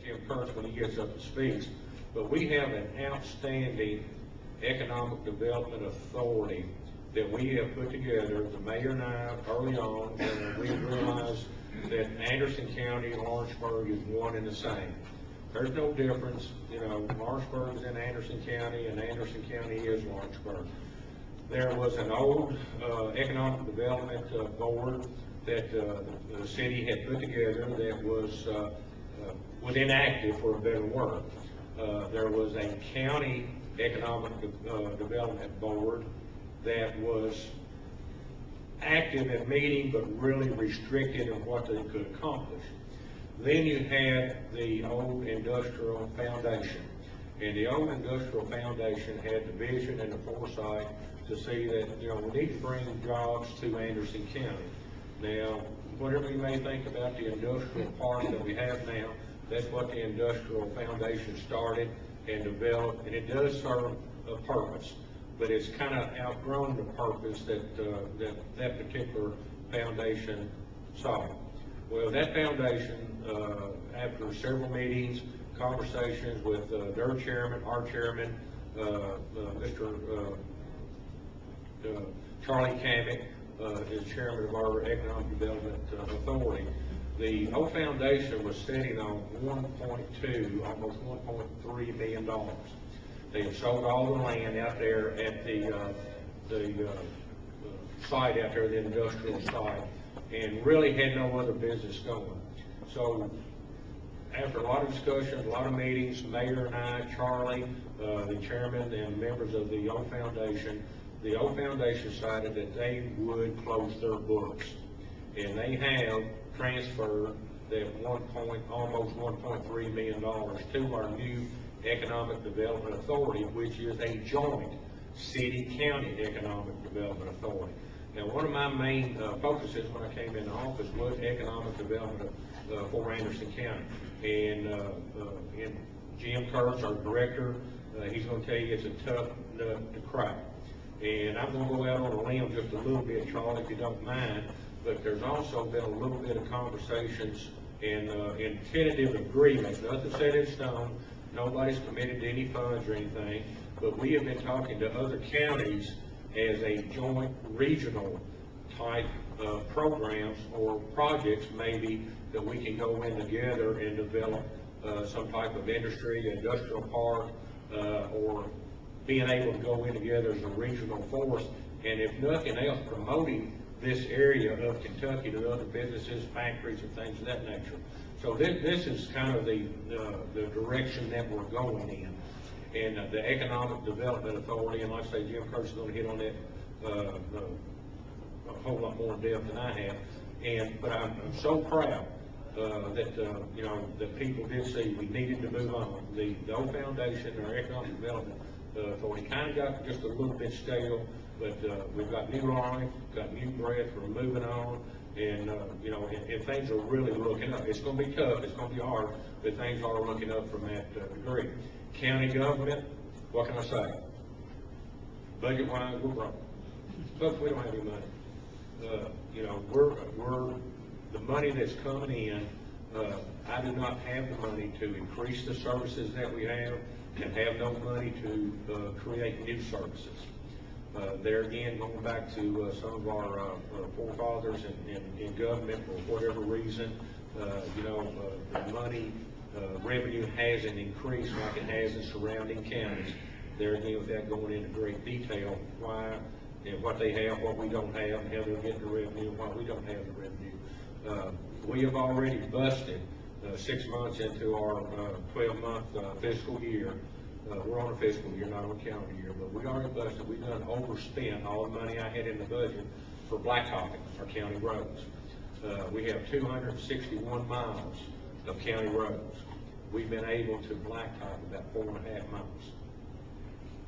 Jim Kurtz when he gets up and speaks, but we have an outstanding economic development authority that we have put together, the mayor and I, early on, and we realized that Anderson County and Lawrenceburg is one and the same. There's no difference, you know, Lawrenceburg is in Anderson County and Anderson County is Lawrenceburg. There was an old economic development board that the city had put together that was inactive, for a better word. There was a county economic development board that was active in meeting but really restricted in what they could accomplish. Then you had the old industrial foundation, and the old industrial foundation had the vision and the foresight to see that, you know, we need to bring jobs to Anderson County. Now, whatever you may think about the industrial park that we have now, that's what the industrial foundation started and developed, and it does serve a purpose, but it's kind of outgrown the purpose that particular foundation saw. Well, that foundation, after several meetings, conversations with their chairman, our chairman, Mr. Charlie Kamek, is chairman of our Economic Development Authority. The old foundation was sitting on 1.2, almost $1.3 million. They had sold all the land out there at the site out there, the industrial site, and really had no other business going. So after a lot of discussions, a lot of meetings, the mayor and I, Charlie, the chairman and members of the old foundation decided that they would close their books. And they have transferred that almost $1.3 million to our new Economic Development Authority, which is a joint city-county economic development authority. Now, one of my main focuses when I came into office was economic development for Anderson County. And Jim Kurtz, our director, he's going to tell you it's a tough nut to crack. And I'm going to go out on a limb just a little bit, Charlie, if you don't mind, but there's also been a little bit of conversations and tentative agreements, nothing set in stone, nobody's committed to any funds or anything, but we have been talking to other counties as a joint regional type of programs or projects maybe that we can go in together and develop some type of industry, industrial park, or being able to go in together as a regional force, and if nothing else, promoting this area of Kentucky to other businesses, factories, and things of that nature. So this is kind of the direction that we're going in. And the Economic Development Authority, and like I say, Jim Kurtz is going to hit on that a whole lot more in depth than I have. But I'm so proud that you know, that people did see we needed to move on. The old foundation, our Economic Development Authority, kind of got just a little bit stale, but we've got new life, got new breath, we're moving on, and you know, and things are really looking up. It's going to be tough, it's going to be hard, but things are looking up from that degree. County government, what can I say? Budget-wise, we're broke. Folks, we don't have any money. You know, we're the money that's coming in. I do not have the money to increase the services that we have, and have no money to create new services. There again, going back to some of our forefathers in government, for whatever reason, you know, the money revenue hasn't increased like it has in surrounding counties. There again, without going into great detail, why and what they have, what we don't have, and how they're getting the revenue, and why we don't have the revenue. We have already busted 6 months into our 12-month fiscal year. We're on a fiscal year, not on a calendar year, but we already busted. We've done overspent all the money I had in the budget for blacktopping our county roads. We have 261 miles of county roads. We've been able to blacktop about 4.5 miles.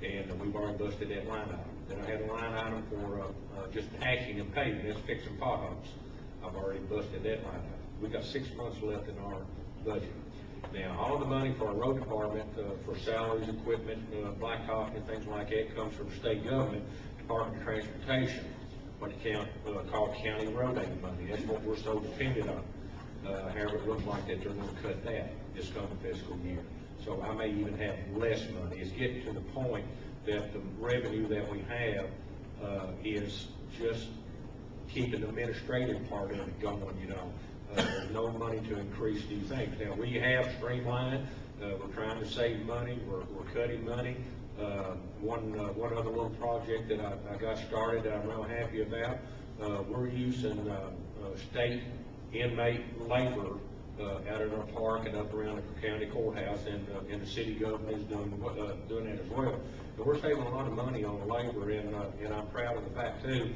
And we've already busted that line item. Then I had a line item for just patching and paving, that's fixing potholes. I've already busted that line item. We've got 6 months left in our budget. Now, all the money for our road department, for salaries, equipment, blacktop, and things like that comes from the state government, Department of Transportation, what they call county road aid money. That's what we're so dependent on. However, it looks like that they're going to cut that this coming fiscal year. So I may even have less money. It's getting to the point that the revenue that we have is just keeping the administrative part of it going, there's no money to increase these things. Now, we have streamlined, we're trying to save money, we're cutting money. One other little project that I got started that I'm real happy about, we're using state inmate labor out at our park and up around the county courthouse, and the city government is doing that as well. And we're saving a lot of money on labor, and I'm proud of the fact too.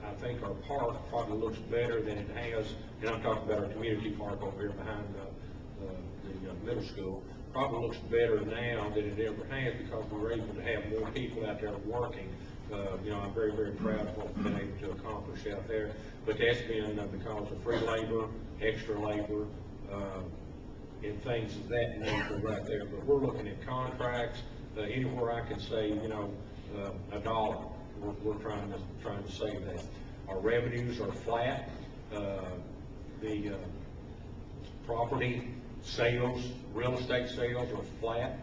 I think our park probably looks better than it has, and I'm talking about our community park over here behind the middle school. Probably looks better now than it ever has because we're able to have more people out there working. I'm very, very proud of what we've been able to accomplish out there. But that's been because of free labor, extra labor, and things of that nature right there. But we're looking at contracts. Anywhere I can save, $1, we're trying to save that. Our revenues are flat. The property sales, real estate sales are flat.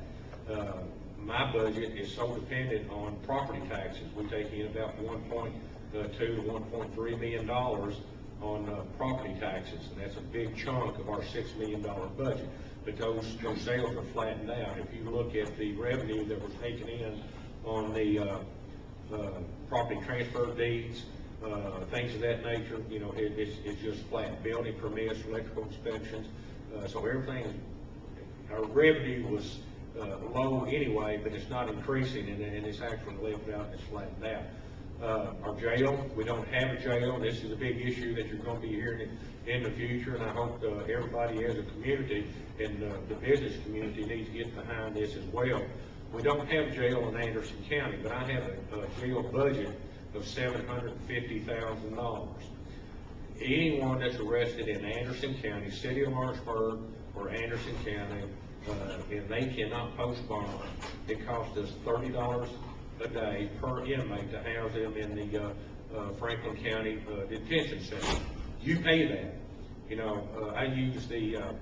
My budget is so dependent on property taxes. We take in about $1.2 to $1.3 million on property taxes, and that's a big chunk of our $6 million budget. But those sales are flattened out. If you look at the revenue that we're taking in on the property transfer deeds, things of that nature, it's just flat. Building permits, electrical inspections, so everything, our revenue was low anyway, but it's not increasing, and it's actually leveled out and it's flattened out. Our jail, we don't have a jail. This is a big issue that you're going to be hearing in the future, and I hope everybody as a community and the business community needs to get behind this as well. We don't have a jail in Anderson County, but I have a jail budget of $750,000. Anyone that's arrested in Anderson County, City of Lawrenceburg, or Anderson County, and they cannot post bond, it costs us $30 a day per inmate to house them in the Franklin County Detention Center. You pay that. I use the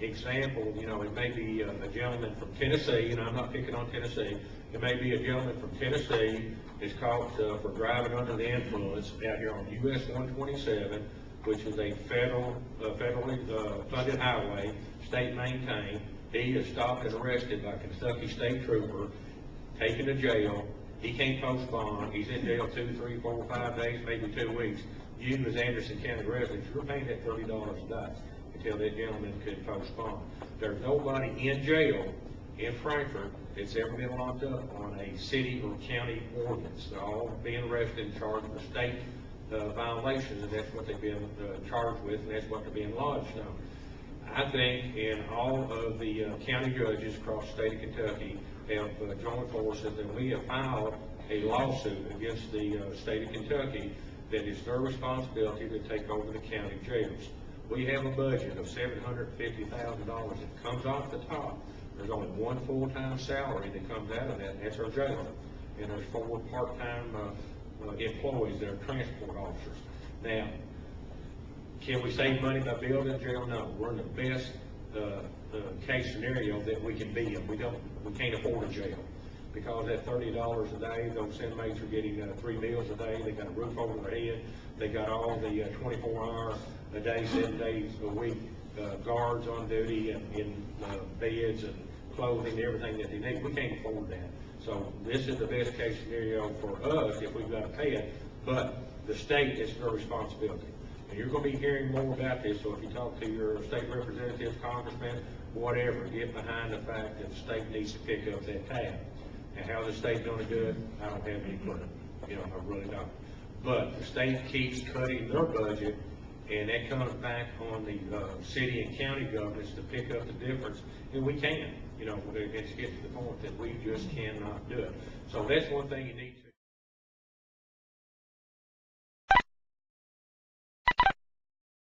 example, it may be a gentleman from Tennessee, and I'm not picking on Tennessee. It may be a gentleman from Tennessee is caught for driving under the influence out here on US 127, which is a federally funded highway, state maintained. He is stopped and arrested by a Kentucky state trooper, taken to jail. He can't post bond. He's in jail 2, 3, 4, 5 days, maybe 2 weeks. You as Anderson County residents, you're paying that $30 a day until that gentleman could post bond. There's nobody in jail in Frankfort that's ever been locked up on a city or county ordinance. They're all being arrested and charged for state violations, and that's what they've been charged with, and that's what they're being lodged on. I think in all of the county judges across the state of Kentucky have joined forces, and we have filed a lawsuit against the state of Kentucky that it's their responsibility to take over the county jails. We have a budget of $750,000 that comes off the top. There's only one full-time salary that comes out of that, and that's our jailer. And there's 4 part-time employees that are transport officers. Now, can we save money by building a jail? No. We're in the best case scenario that we can be in. We can't afford a jail because at $30 a day, those inmates are getting 3 meals a day. They got a roof over their head. They got all the 24-hour a day, 7 days a week guards on duty and in beds and clothing, everything that they need. We can't afford that. So this is the best case scenario for us if we've got to pay it, but the state is their responsibility. And you're going to be hearing more about this, so if you talk to your state representatives, congressmen, whatever, get behind the fact that the state needs to pick up that tab. And how the state's going to do it, I don't have any clue. I really don't. But the state keeps cutting their budget, and that comes back on the city and county governments to pick up the difference, and we can't. It's getting to the point that we just cannot do it. So that's one thing you need to